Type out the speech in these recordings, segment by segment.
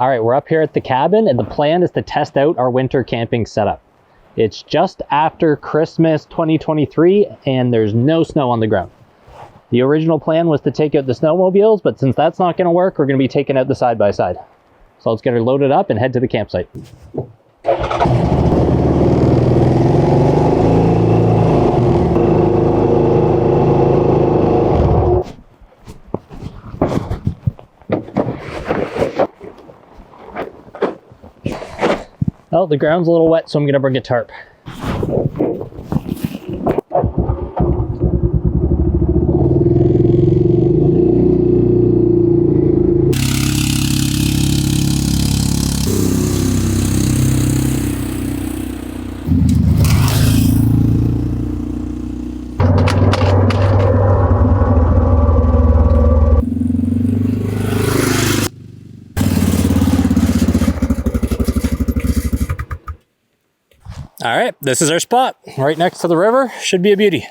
All right, we're up here at the cabin and the plan is to test out our winter camping setup. It's just after Christmas 2023 and there's no snow on the ground. The original plan was to take out the snowmobiles, but since that's not gonna work, we're gonna be taking out the side-by-side. So let's get her loaded up and head to the campsite. Oh, the ground's a little wet, so I'm gonna bring a tarp. All right, this is our spot, right next to the river. Should be a beauty.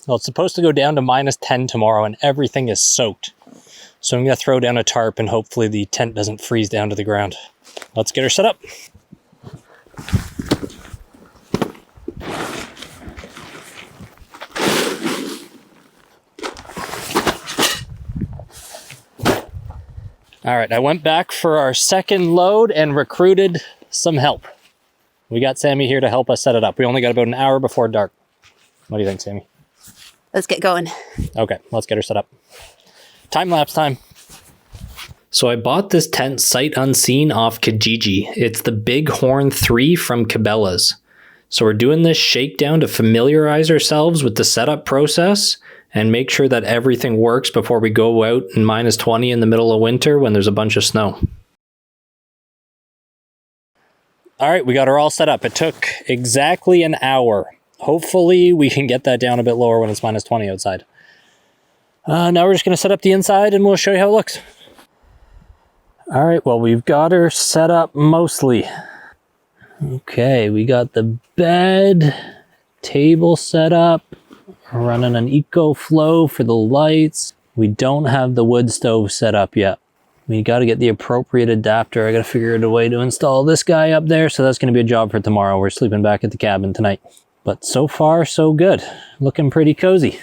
Well, it's supposed to go down to -10 tomorrow and everything is soaked. So I'm gonna throw down a tarp and hopefully the tent doesn't freeze down to the ground. Let's get her set up. All right, I went back for our second load and recruited some help. We got Sammy here to help us set it up. We only got about an hour before dark. What do you think, Sammy? Let's get going. Okay, let's get her set up. Time-lapse time. So I bought this tent sight unseen off Kijiji. It's the Bighorn III from Cabelas. So we're doing this shakedown to familiarize ourselves with the setup process and make sure that everything works before we go out in -20 in the middle of winter when there's a bunch of snow. All right, we got her all set up. It took exactly an hour. Hopefully we can get that down a bit lower when it's -20 outside. Now we're just gonna set up the inside and we'll show you how it looks. All right, well, we've got her set up mostly. Okay, we got the bed, table set up. We're running an EcoFlow for the lights. We don't have the wood stove set up yet. We got to get the appropriate adapter. I got to figure out a way to install this guy up there. So that's going to be a job for tomorrow. We're sleeping back at the cabin tonight. But so far, so good. Looking pretty cozy.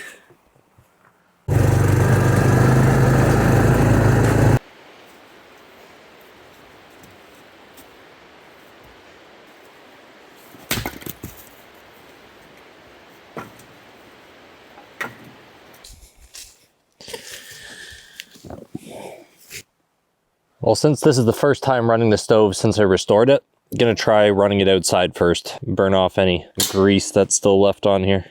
Well, since this is the first time running the stove since I restored it, I'm gonna try running it outside first. Burn off any grease that's still left on here.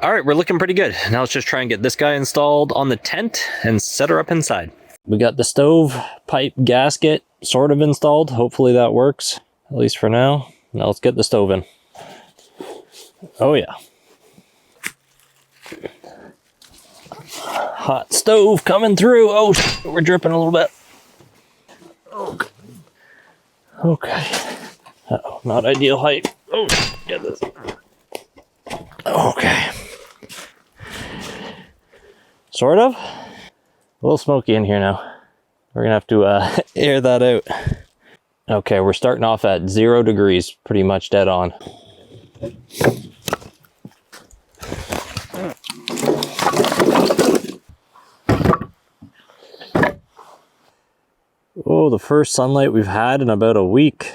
All right, we're looking pretty good. Now let's just try and get this guy installed on the tent and set her up inside. We got the stove pipe gasket sort of installed. Hopefully that works, at least for now. Now let's get the stove in. Oh yeah. Hot stove coming through. Oh, we're dripping a little bit. Okay. Okay. Uh-oh, not ideal height. Oh, get this. Okay. Sort of. A little smoky in here now. We're gonna have to air that out. Okay, we're starting off at 0 degrees, pretty much dead on. Oh, the first sunlight we've had in about a week.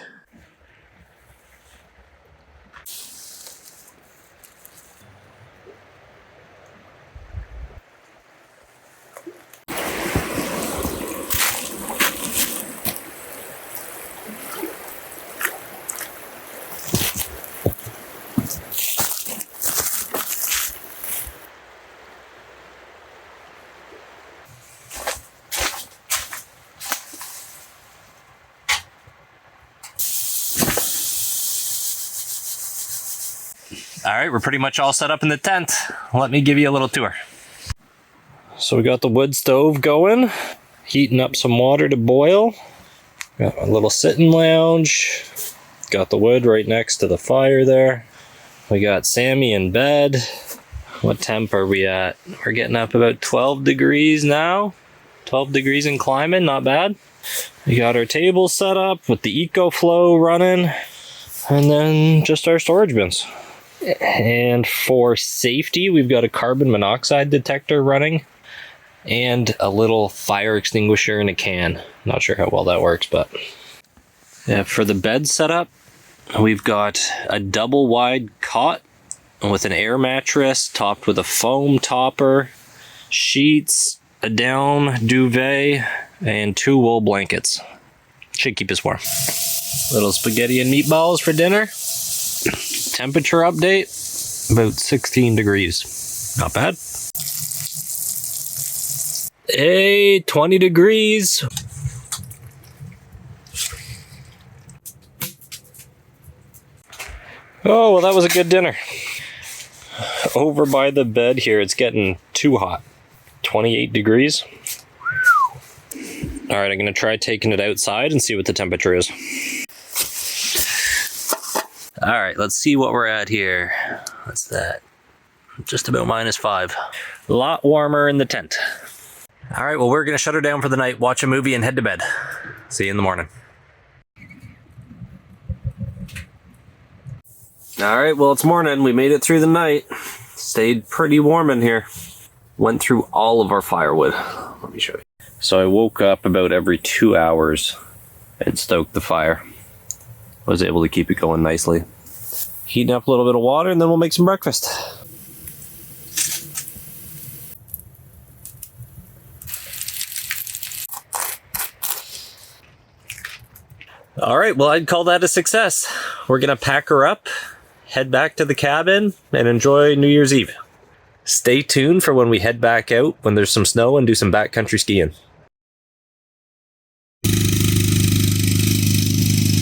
All right, we're pretty much all set up in the tent. Let me give you a little tour. So we got the wood stove going, heating up some water to boil. Got a little sitting lounge. Got the wood right next to the fire there. We got Sammy in bed. What temp are we at? We're getting up about 12 degrees now. 12 degrees and climbing, not bad. We got our table set up with the EcoFlow running. And then just our storage bins. And for safety, we've got a carbon monoxide detector running. And a little fire extinguisher in a can. Not sure how well that works, but... yeah, for the bed setup, we've got a double wide cot with an air mattress topped with a foam topper, sheets, a down duvet, and 2 wool blankets. Should keep us warm. Little spaghetti and meatballs for dinner. Temperature update, about 16 degrees. Not bad. Hey, 20 degrees. Oh, well, that was a good dinner. Over by the bed here, it's getting too hot. 28 degrees. All right, I'm gonna try taking it outside and see what the temperature is. All right, let's see what we're at here. What's that? Just about -5. A lot warmer in the tent. All right, well, we're gonna shut her down for the night, watch a movie, and head to bed. See you in the morning. All right, well, it's morning. We made it through the night. Stayed pretty warm in here. Went through all of our firewood. Let me show you. So I woke up about every 2 hours and stoked the fire. Was able to keep it going nicely. Heating up a little bit of water, and then we'll make some breakfast. All right, well, I'd call that a success. We're gonna pack her up, head back to the cabin, and enjoy New Year's Eve. Stay tuned for when we head back out when there's some snow and do some backcountry skiing.